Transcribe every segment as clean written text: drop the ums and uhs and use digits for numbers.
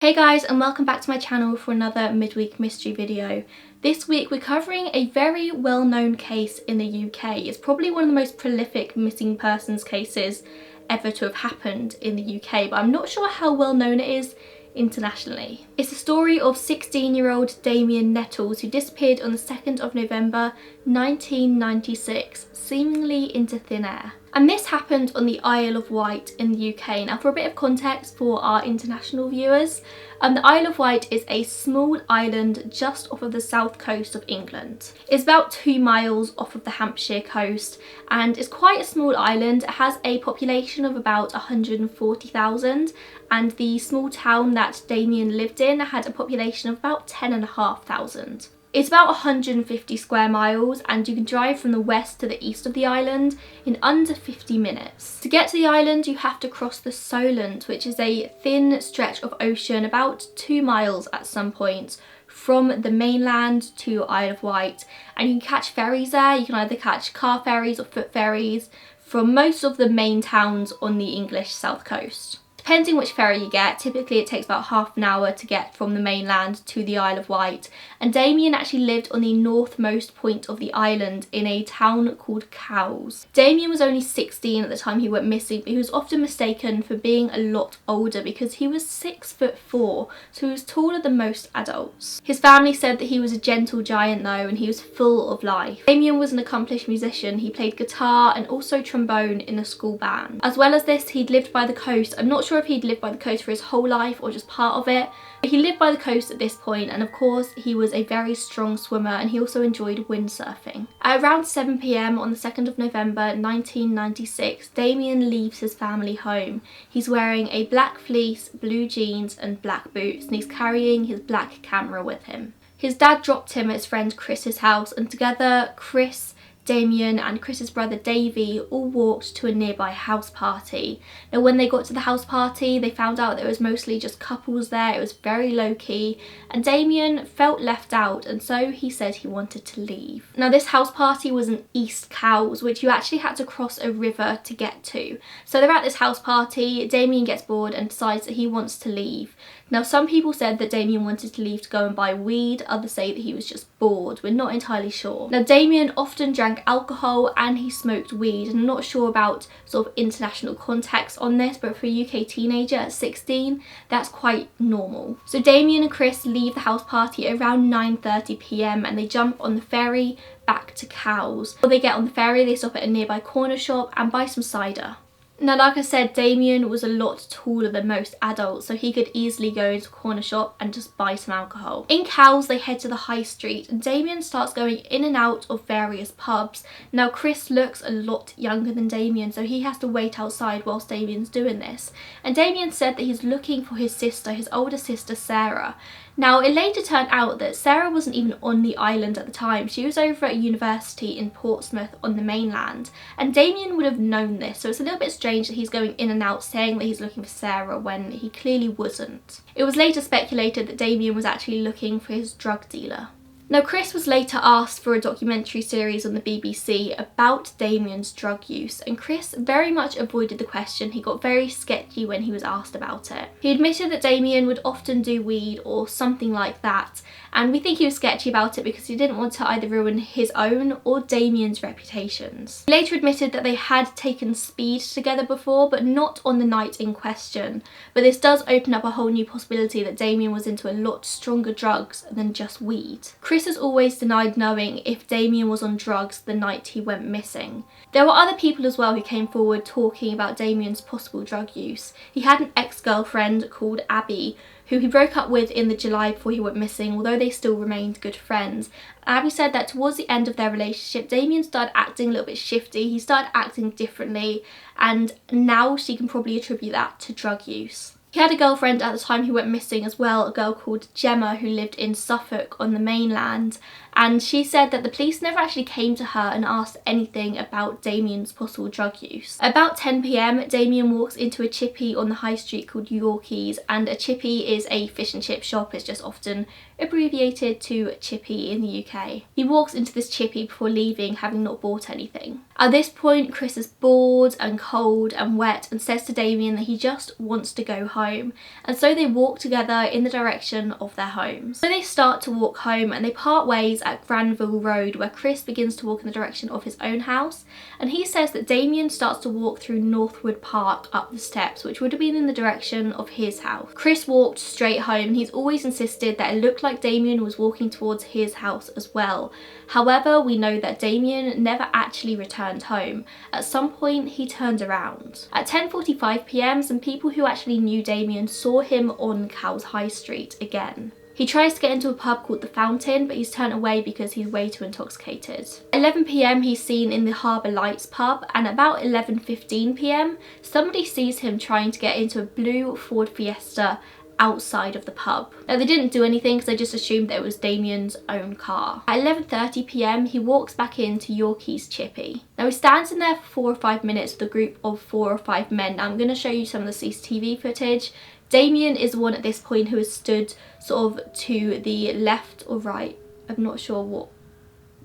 Hey guys, and welcome back to my channel for another midweek mystery video. This week we're covering a very well-known case in the UK. It's probably one of the most prolific missing persons cases ever to have happened in the UK, but I'm not sure how well known it is internationally. It's the story of 16-year-old Damien Nettles, who disappeared on the 2nd of November 1996, seemingly into thin air. And this happened on the Isle of Wight in the UK. Now, for a bit of context for our international viewers, the Isle of Wight is a small island just off of the south coast of England. It's about 2 miles off of the Hampshire coast and it's quite a small island. It has a population of about 140,000 and the small town that Damien lived in had a population of about 10,500. It's about 150 square miles and you can drive from the west to the east of the island in under 50 minutes. To get to the island you have to cross the Solent, which is a thin stretch of ocean about 2 miles at some point from the mainland to Isle of Wight, and you can catch ferries there. You can either catch car ferries or foot ferries from most of the main towns on the English south coast. Depending which ferry you get, typically it takes about half an hour to get from the mainland to the Isle of Wight, and Damien actually lived on the northmost point of the island in a town called Cowes. Damien was only 16 at the time he went missing, but he was often mistaken for being a lot older because he was 6'4", so he was taller than most adults. His family said that he was a gentle giant though, and he was full of life. Damien was an accomplished musician. He played guitar and also trombone in a school band. As well as this, he'd lived by the coast. I'm not sure if he'd lived by the coast for his whole life or just part of it, but he lived by the coast at this point, and of course he was a very strong swimmer and he also enjoyed windsurfing. At around 7 PM on the 2nd of November 1996, Damien leaves his family home. He's wearing a black fleece, blue jeans and black boots, and he's carrying his black camera with him. His dad dropped him at his friend Chris's house, and together Chris, Damien and Chris's brother Davey all walked to a nearby house party. Now when they got to the house party they found out there was mostly just couples there. It was very low key and Damien felt left out, and so he said he wanted to leave. Now this house party was in East Cowes, which you actually had to cross a river to get to. So they're at this house party, Damien gets bored and decides that he wants to leave. Now some people said that Damien wanted to leave to go and buy weed, others say that he was just bored. We're not entirely sure. Now Damien often drank alcohol and he smoked weed, and I'm not sure about sort of international context on this, but for a UK teenager at 16 that's quite normal. So Damien and Chris leave the house party around 9:30 PM and they jump on the ferry back to Cowes. Before they get on the ferry they stop at a nearby corner shop and buy some cider. Now like I said, Damien was a lot taller than most adults, so he could easily go into a corner shop and just buy some alcohol. In Cowes they head to the high street and Damien starts going in and out of various pubs. Now Chris looks a lot younger than Damien, so he has to wait outside whilst Damien's doing this. And Damien said that he's looking for his sister, his older sister Sarah. Now it later turned out that Sarah wasn't even on the island at the time. She was over at university in Portsmouth on the mainland, and Damien would have known this, so it's a little bit strange that he's going in and out saying that he's looking for Sarah when he clearly wasn't. It was later speculated that Damien was actually looking for his drug dealer. Now Chris was later asked for a documentary series on the BBC about Damien's drug use, and Chris very much avoided the question. He got very sketchy when he was asked about it. He admitted that Damien would often do weed or something like that, and we think he was sketchy about it because he didn't want to either ruin his own or Damien's reputations. He later admitted that they had taken speed together before, but not on the night in question. But this does open up a whole new possibility that Damien was into a lot stronger drugs than just weed. Chris has always denied knowing if Damien was on drugs the night he went missing. There were other people as well who came forward talking about Damien's possible drug use. He had an ex-girlfriend called Abby who he broke up with in the July before he went missing, although they still remained good friends. Abby said that towards the end of their relationship, Damien started acting a little bit shifty. He started acting differently, and now she can probably attribute that to drug use. He had a girlfriend at the time he went missing as well, a girl called Gemma who lived in Suffolk on the mainland, and she said that the police never actually came to her and asked anything about Damien's possible drug use. About 10 PM, Damien walks into a chippy on the high street called Yorkies, and a chippy is a fish and chip shop. It's just often abbreviated to chippy in the UK. He walks into this chippy before leaving, having not bought anything. At this point, Chris is bored and cold and wet and says to Damien that he just wants to go home. home, and so they walk together in the direction of their homes. So they start to walk home and they part ways at Granville Road, where Chris begins to walk in the direction of his own house, and he says that Damien starts to walk through Northwood Park up the steps, which would have been in the direction of his house. Chris walked straight home and he's always insisted that it looked like Damien was walking towards his house as well. However, we know that Damien never actually returned home. At some point he turned around. At 10:45 p.m, some people who actually knew Damien saw him on Cowes High Street again. He tries to get into a pub called The Fountain, but he's turned away because he's way too intoxicated. At 11 p.m, he's seen in the Harbour Lights pub, and about 11:15 p.m, somebody sees him trying to get into a blue Ford Fiesta outside of the pub. Now, they didn't do anything because they just assumed that it was Damien's own car. At 11:30 p.m, he walks back into Yorkie's Chippy. Now, he stands in there for 4 or 5 minutes with a group of 4 or 5 men. Now, I'm going to show you some of the CCTV footage. Damien is the one at this point who has stood sort of to the left or right. I'm not sure what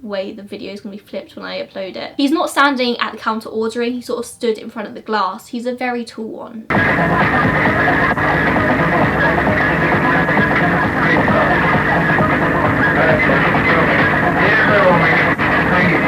way the video is going to be flipped when I upload it. He's not standing at the counter ordering, he sort of stood in front of the glass. He's a very tall one.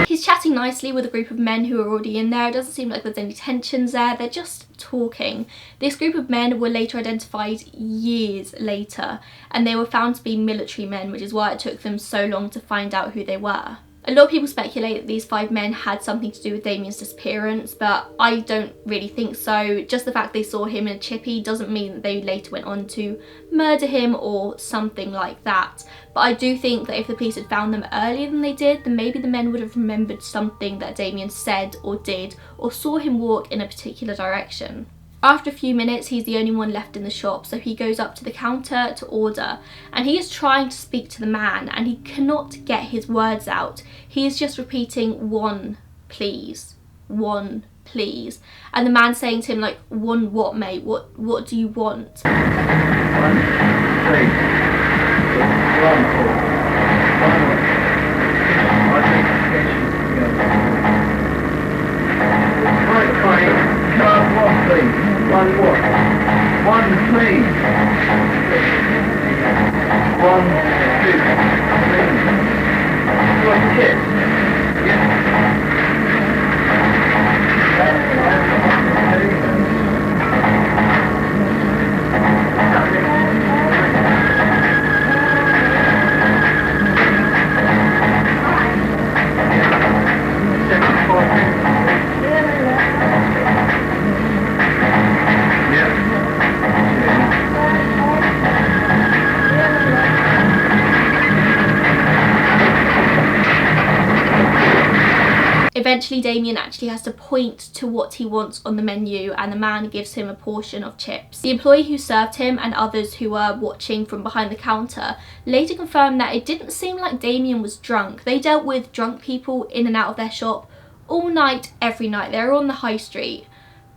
He's chatting nicely with a group of men who are already in there. It doesn't seem like there's any tensions there, they're just talking. This group of men were later identified years later, and they were found to be military men, which is why it took them so long to find out who they were. A lot of people speculate that these 5 men had something to do with Damien's disappearance, but I don't really think so. Just the fact they saw him in a chippy doesn't mean that they later went on to murder him or something like that. But I do think that if the police had found them earlier than they did, then maybe the men would have remembered something that Damien said or did, or saw him walk in a particular direction. After a few minutes, he's the only one left in the shop, so he goes up to the counter to order, and he is trying to speak to the man and he cannot get his words out. He is just repeating, "One, please, one, please," and the man saying to him like, "One what, mate? What do you want?" One, please. One what? One please. One, two, please. You want a kiss? Eventually, Damien actually has to point to what he wants on the menu, and the man gives him a portion of chips. The employee who served him and others who were watching from behind the counter later confirmed that it didn't seem like Damien was drunk. They dealt with drunk people in and out of their shop all night, every night. They were on the high street.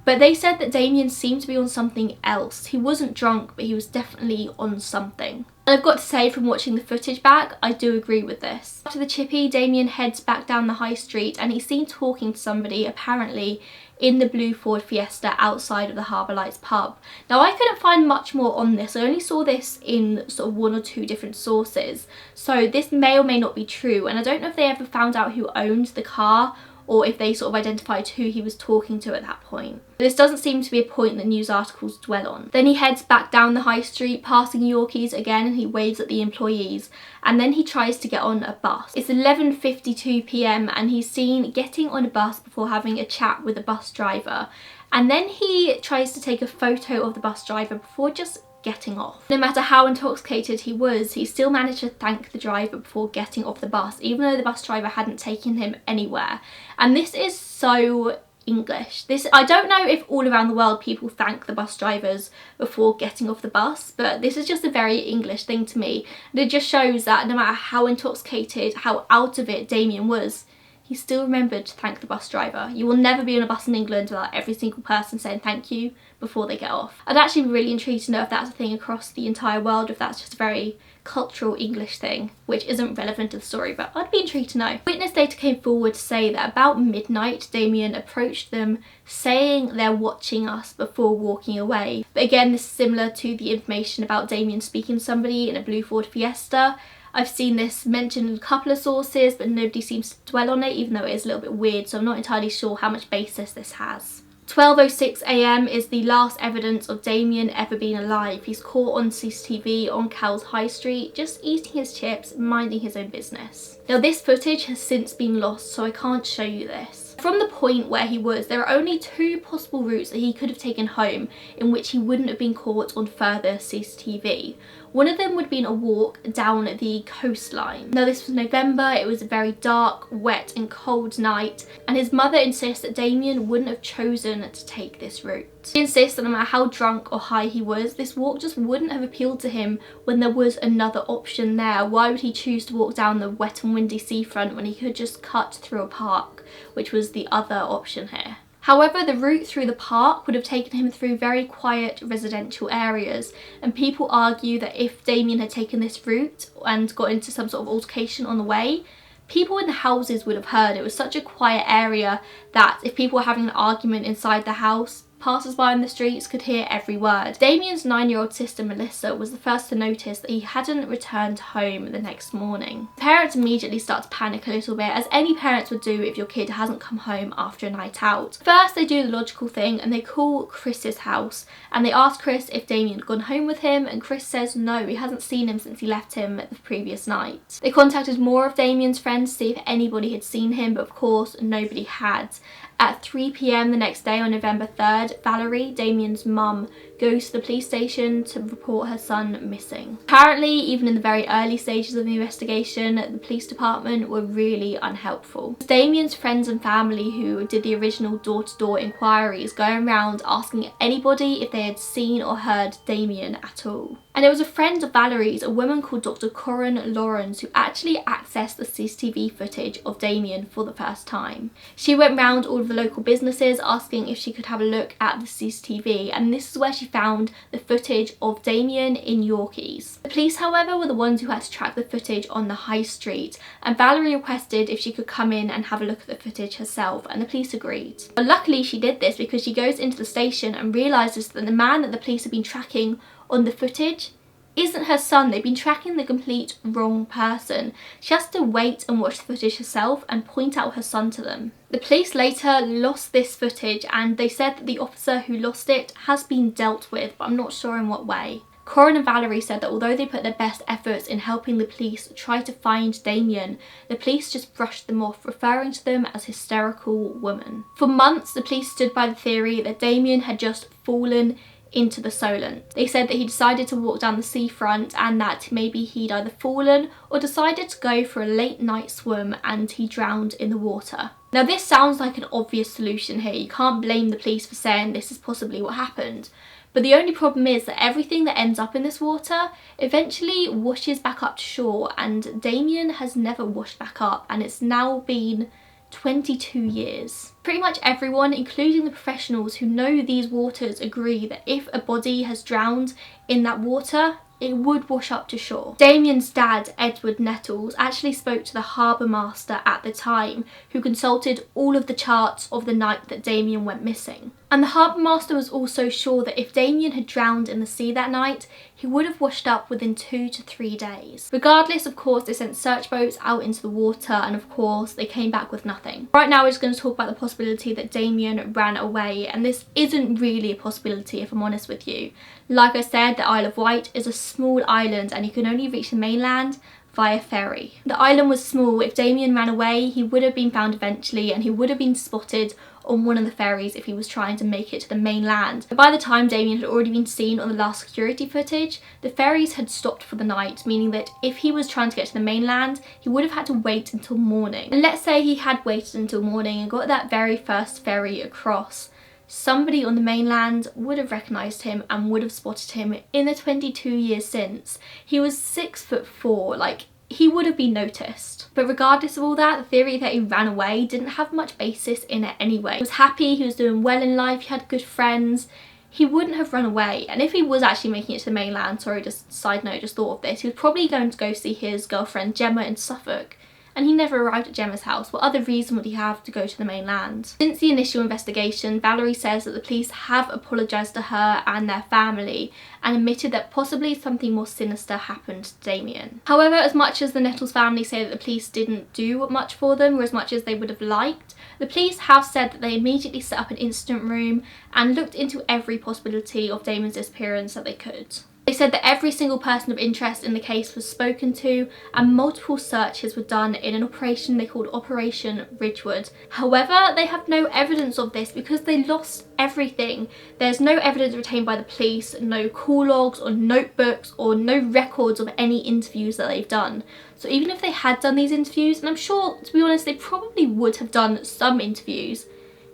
But they said that Damien seemed to be on something else. He wasn't drunk, but he was definitely on something. And I've got to say, from watching the footage back, I do agree with this. After the chippy, Damien heads back down the high street and he's seen talking to somebody, apparently, in the blue Ford Fiesta outside of the Harbour Lights pub. Now, I couldn't find much more on this. I only saw this in sort of 1 or 2 different sources. So this may or may not be true, and I don't know if they ever found out who owned the car or if they sort of identified who he was talking to at that point. This doesn't seem to be a point that news articles dwell on. Then he heads back down the high street, passing Yorkies again, and he waves at the employees, and then he tries to get on a bus. It's 11:52 p.m. and he's seen getting on a bus before having a chat with a bus driver, and then he tries to take a photo of the bus driver before just getting off. No matter how intoxicated he was, he still managed to thank the driver before getting off the bus, even though the bus driver hadn't taken him anywhere. And this is so English. I don't know if all around the world people thank the bus drivers before getting off the bus, but this is just a very English thing to me. And it just shows that no matter how intoxicated, how out of it Damien was, he still remembered to thank the bus driver. You will never be on a bus in England without every single person saying thank you, before they get off. I'd actually be really intrigued to know if that's a thing across the entire world, if that's just a very cultural English thing, which isn't relevant to the story, but I'd be intrigued to know. Witness later came forward to say that about midnight, Damien approached them saying they're watching us before walking away. But again, this is similar to the information about Damien speaking to somebody in a blue Ford Fiesta. I've seen this mentioned in a couple of sources, but nobody seems to dwell on it, even though it is a little bit weird, so I'm not entirely sure how much basis this has. 12:06 AM is the last evidence of Damien ever being alive. He's caught on CCTV on Cowes High Street, just eating his chips, minding his own business. Now this footage has since been lost, so I can't show you this. From the point where he was, there are only two possible routes that he could have taken home in which he wouldn't have been caught on further CCTV. One of them would have been a walk down the coastline. Now this was November, it was a very dark, wet and cold night, and his mother insists that Damien wouldn't have chosen to take this route. She insists that no matter how drunk or high he was, this walk just wouldn't have appealed to him when there was another option there. Why would he choose to walk down the wet and windy seafront when he could just cut through a park, which was the other option here? However, the route through the park would have taken him through very quiet residential areas, and people argue that if Damien had taken this route and got into some sort of altercation on the way, people in the houses would have heard. It was such a quiet area that if people were having an argument inside the house, passers-by on the streets could hear every word. Damien's 9-year-old sister Melissa was the first to notice that he hadn't returned home the next morning. Parents immediately start to panic a little bit, as any parents would do if your kid hasn't come home after a night out. First, they do the logical thing and they call Chris's house and they ask Chris if Damien had gone home with him, and Chris says no, he hasn't seen him since he left him the previous night. They contacted more of Damien's friends to see if anybody had seen him, but of course nobody had. At 3 PM the next day on November 3rd, Valerie, Damien's mum, goes to the police station to report her son missing. Apparently, even in the very early stages of the investigation, the police department were really unhelpful. Damien's friends and family who did the original door-to-door inquiries, going around asking anybody if they had seen or heard Damien at all. And it was a friend of Valerie's, a woman called Dr. Corinne Lawrence, who actually accessed the CCTV footage of Damien for the first time. She went round all of the local businesses asking if she could have a look at the CCTV, and this is where she found the footage of Damien in Yorkies. The police, however, were the ones who had to track the footage on the high street, and Valerie requested if she could come in and have a look at the footage herself, and the police agreed. But luckily she did this, because she goes into the station and realises that the man that the police have been tracking on the footage isn't her son. They've been tracking the complete wrong person. She has to wait and watch the footage herself and point out her son to them. The police later lost this footage, and they said that the officer who lost it has been dealt with, but I'm not sure in what way. Corinne and Valerie said that although they put their best efforts in helping the police try to find Damien, the police just brushed them off, referring to them as hysterical women. For months, the police stood by the theory that Damien had just fallen into the Solent. They said that he decided to walk down the seafront and that maybe he'd either fallen or decided to go for a late night swim and he drowned in the water. Now this sounds like an obvious solution here. You can't blame the police for saying this is possibly what happened. But the only problem is that everything that ends up in this water eventually washes back up to shore, and Damien has never washed back up, and it's now been 22 years. Pretty much everyone, including the professionals who know these waters, agree that if a body has drowned in that water, it would wash up to shore. Damien's dad, Edward Nettles, actually spoke to the harbour master at the time, who consulted all of the charts of the night that Damien went missing. And the harbour master was also sure that if Damien had drowned in the sea that night, he would have washed up within 2 to 3 days. Regardless, of course, they sent search boats out into the water, and of course they came back with nothing. Right now we're just going to talk about the possibility that Damien ran away, and this isn't really a possibility if I'm honest with you. Like I said, the Isle of Wight is a small island and you can only reach the mainland via ferry. The island was small. If Damien ran away, he would have been found eventually, and he would have been spotted on one of the ferries if he was trying to make it to the mainland. But by the time Damien had already been seen on the last security footage, the ferries had stopped for the night, meaning that if he was trying to get to the mainland, he would have had to wait until morning. And let's say he had waited until morning and got that very first ferry across, somebody on the mainland would have recognised him and would have spotted him in the 22 years since. He was 6'4", like, he would have been noticed. But regardless of all that, the theory that he ran away didn't have much basis in it anyway. He was happy, he was doing well in life, he had good friends. he wouldn't have run away. And if he was actually making it to the mainland, sorry, just side note, just thought of this, he was probably going to go see his girlfriend Gemma in Suffolk. And he never arrived at Gemma's house. What other reason would he have to go to the mainland? Since the initial investigation, Valerie says that the police have apologised to her and their family and admitted that possibly something more sinister happened to Damien. However, as much as the Nettles family say that the police didn't do much for them, or as much as they would have liked, the police have said that they immediately set up an incident room and looked into every possibility of Damien's disappearance that they could. They said that every single person of interest in the case was spoken to and multiple searches were done in an operation they called Operation Ridgewood. However, they have no evidence of this because they lost everything. There's no evidence retained by the police, no call logs or notebooks or no records of any interviews that they've done. So even if they had done these interviews, and I'm sure, to be honest, they probably would have done some interviews,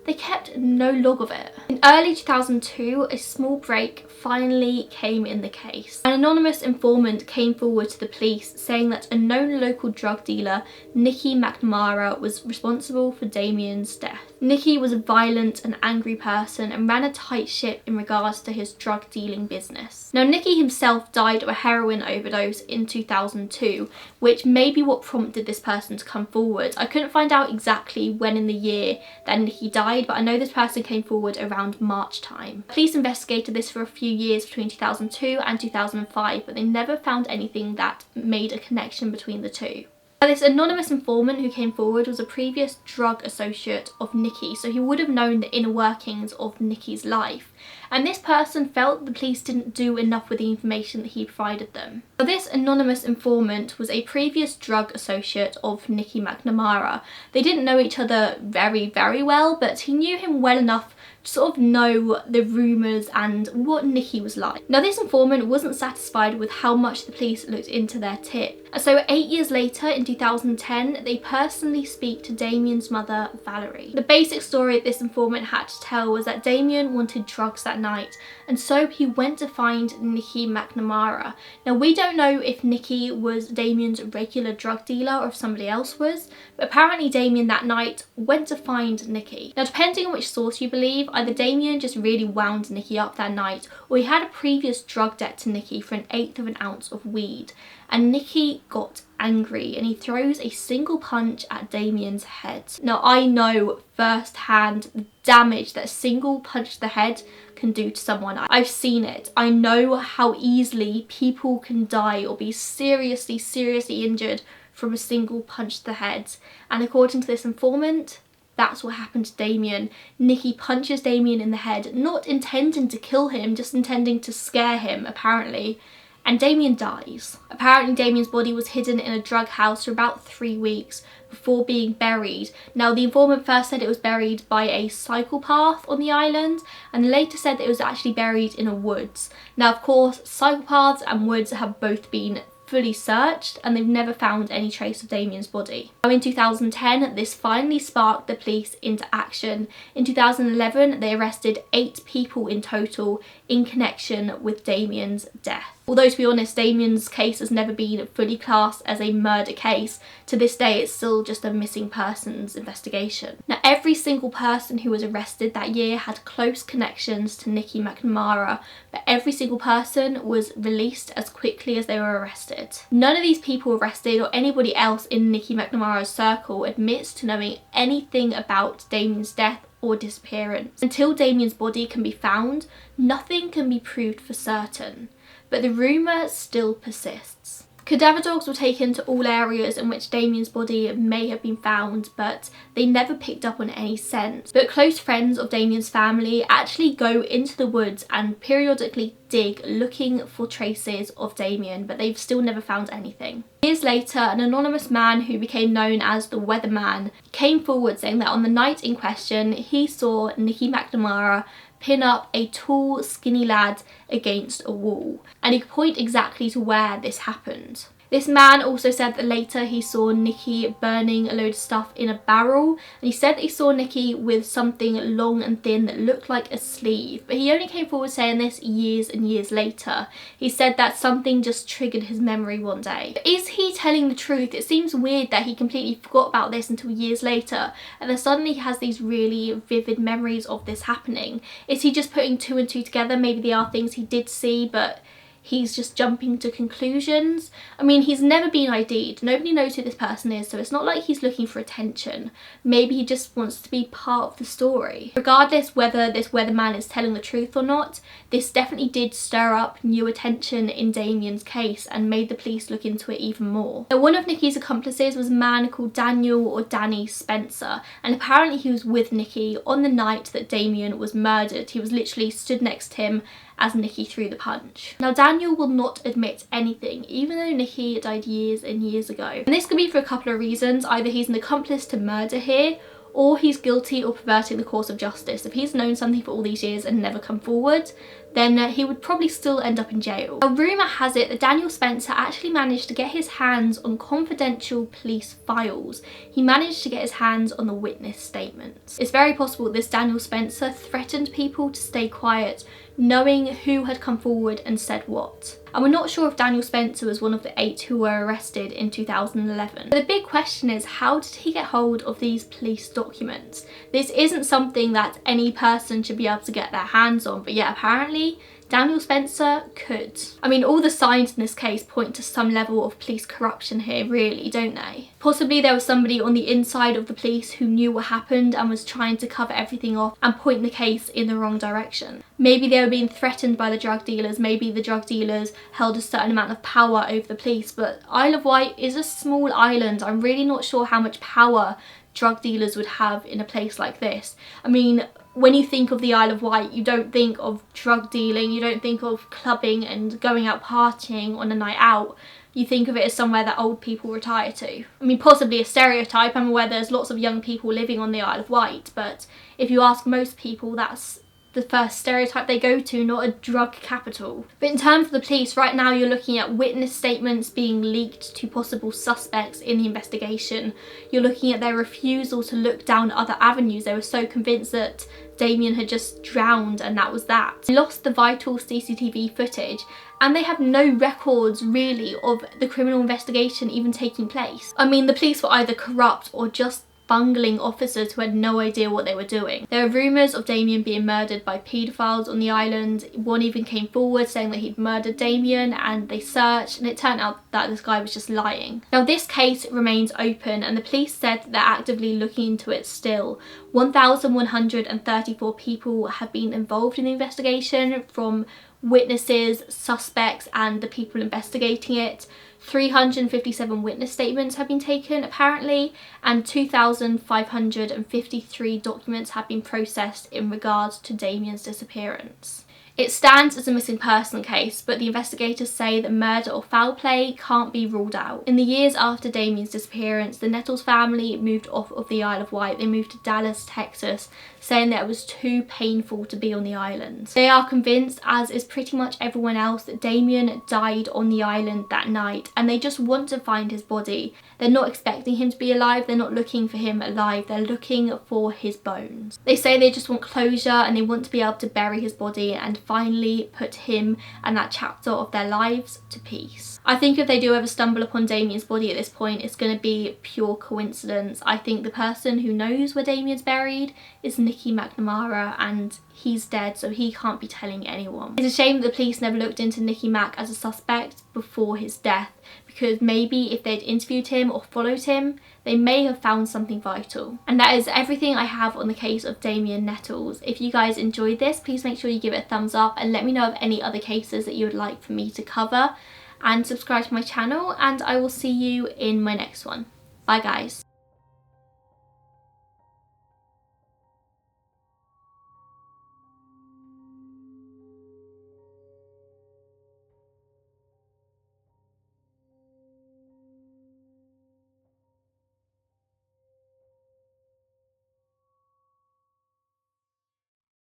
they kept no log of it. In early 2002, a small break finally came in the case. An anonymous informant came forward to the police saying that a known local drug dealer, Nicky McNamara, was responsible for Damien's death. Nicky was a violent and angry person and ran a tight ship in regards to his drug dealing business. Now, Nicky himself died of a heroin overdose in 2002, which may be what prompted this person to come forward. I couldn't find out exactly when in the year that Nicky died, but I know this person came forward around March time. Police investigated this for a few years between 2002 and 2005, but they never found anything that made a connection between the two. Now, this anonymous informant who came forward was a previous drug associate of Nicky, so he would have known the inner workings of Nicky's life. And this person felt the police didn't do enough with the information that he provided them. Now, this anonymous informant was a previous drug associate of Nicky McNamara. They didn't know each other very, very well, but he knew him well enough to sort of know the rumours and what Nicky was like. Now, this informant wasn't satisfied with how much the police looked into their tip. So 8 years later, in 2010, they personally speak to Damien's mother, Valerie. The basic story that this informant had to tell was that Damien wanted drugs that night, and so he went to find Nicky McNamara. Now, we don't know if Nicky was Damien's regular drug dealer or if somebody else was, but apparently Damien that night went to find Nicky. Now, depending on which source you believe, either Damien just really wound Nicky up that night, or he had a previous drug debt to Nicky for 1/8 of an ounce of weed. And Nicky got angry and he throws a single punch at Damien's head. Now, I know firsthand the damage that a single punch to the head can do to someone. I've seen it. I know how easily people can die or be seriously, seriously injured from a single punch to the head. And according to this informant, that's what happened to Damien. Nicky punches Damien in the head, not intending to kill him, just intending to scare him, apparently. And Damien dies. Apparently Damien's body was hidden in a drug house for about 3 weeks before being buried. Now, the informant first said it was buried by a cycle path on the island, and later said that it was actually buried in a woods. Now, of course, cycle paths and woods have both been fully searched and they've never found any trace of Damien's body. Now, in 2010, this finally sparked the police into action. In 2011, they arrested 8 people in total in connection with Damien's death. Although, to be honest, Damien's case has never been fully classed as a murder case. To this day, it's still just a missing persons investigation. Now, every single person who was arrested that year had close connections to Nicky McNamara, but every single person was released as quickly as they were arrested. None of these people arrested or anybody else in Nicky McNamara's circle admits to knowing anything about Damien's death or disappearance. Until Damien's body can be found, nothing can be proved for certain. But the rumour still persists. Cadaver dogs were taken to all areas in which Damien's body may have been found, but they never picked up on any scent. But close friends of Damien's family actually go into the woods and periodically dig looking for traces of Damien, but they've still never found anything. Years later, an anonymous man who became known as the Weatherman came forward saying that on the night in question, he saw Nicky McNamara pin up a tall, skinny lad against a wall, and he could point exactly to where this happened. This man also said that later he saw Nikki burning a load of stuff in a barrel, and he said that he saw Nikki with something long and thin that looked like a sleeve, but he only came forward saying this years and years later. He said that something just triggered his memory one day. But is he telling the truth? It seems weird that he completely forgot about this until years later, and then suddenly he has these really vivid memories of this happening. Is he just putting two and two together? Maybe they are things he did see, but he's just jumping to conclusions. I mean, he's never been ID'd. Nobody knows who this person is, so it's not like he's looking for attention. Maybe he just wants to be part of the story. Regardless whether this weatherman is telling the truth or not, this definitely did stir up new attention in Damien's case and made the police look into it even more. Now, one of Nikki's accomplices was a man called Daniel or Danny Spencer, and apparently he was with Nikki on the night that Damien was murdered. He was literally stood next to him as Nikki threw the punch. Now, Daniel will not admit anything, even though Nikki died years and years ago. And this could be for a couple of reasons. Either he's an accomplice to murder here, or he's guilty of perverting the course of justice. If he's known something for all these years and never come forward, then he would probably still end up in jail. Now, rumour has it that Daniel Spencer actually managed to get his hands on confidential police files. He managed to get his hands on the witness statements. It's very possible this Daniel Spencer threatened people to stay quiet, knowing who had come forward and said what. And we're not sure if Daniel Spencer was one of the 8 who were arrested in 2011. But the big question is, how did he get hold of these police documents? This isn't something that any person should be able to get their hands on, but yeah, apparently Daniel Spencer could. I mean, all the signs in this case point to some level of police corruption here, really, don't they? Possibly there was somebody on the inside of the police who knew what happened and was trying to cover everything off and point the case in the wrong direction. Maybe they were being threatened by the drug dealers, maybe the drug dealers held a certain amount of power over the police, but Isle of Wight is a small island. I'm really not sure how much power drug dealers would have in a place like this. I mean, when you think of the Isle of Wight, you don't think of drug dealing, you don't think of clubbing and going out partying on a night out. You think of it as somewhere that old people retire to. I mean, possibly a stereotype. I'm aware there's lots of young people living on the Isle of Wight, but if you ask most people, that's the first stereotype they go to, not a drug capital. But in terms of the police, right now you're looking at witness statements being leaked to possible suspects in the investigation. You're looking at their refusal to look down other avenues. They were so convinced that Damien had just drowned and that was that. They lost the vital CCTV footage, and they have no records really of the criminal investigation even taking place. I mean, the police were either corrupt or just bungling officers who had no idea what they were doing. There are rumours of Damien being murdered by paedophiles on the island. One even came forward saying that he'd murdered Damien, and they searched and it turned out that this guy was just lying. Now, this case remains open and the police said that they're actively looking into it still. 1,134 people have been involved in the investigation, from witnesses, suspects and the people investigating it. 357 witness statements have been taken apparently, and 2,553 documents have been processed in regards to Damien's disappearance. It stands as a missing person case, but the investigators say that murder or foul play can't be ruled out. In the years after Damien's disappearance, the Nettles family moved off of the Isle of Wight. They moved to Dallas, Texas, saying that it was too painful to be on the island. They are convinced, as is pretty much everyone else, that Damien died on the island that night, and they just want to find his body. They're not expecting him to be alive, they're not looking for him alive, they're looking for his bones. They say they just want closure and they want to be able to bury his body and finally put him and that chapter of their lives to peace. I think if they do ever stumble upon Damien's body at this point, it's going to be pure coincidence. I think the person who knows where Damien's buried is Nicky McNamara, and he's dead, so he can't be telling anyone. It's a shame that the police never looked into Nicky Mac as a suspect before his death, because maybe if they'd interviewed him or followed him, they may have found something vital. And that is everything I have on the case of Damien Nettles. If you guys enjoyed this, please make sure you give it a thumbs up and let me know of any other cases that you would like for me to cover, and subscribe to my channel, and I will see you in my next one. Bye guys.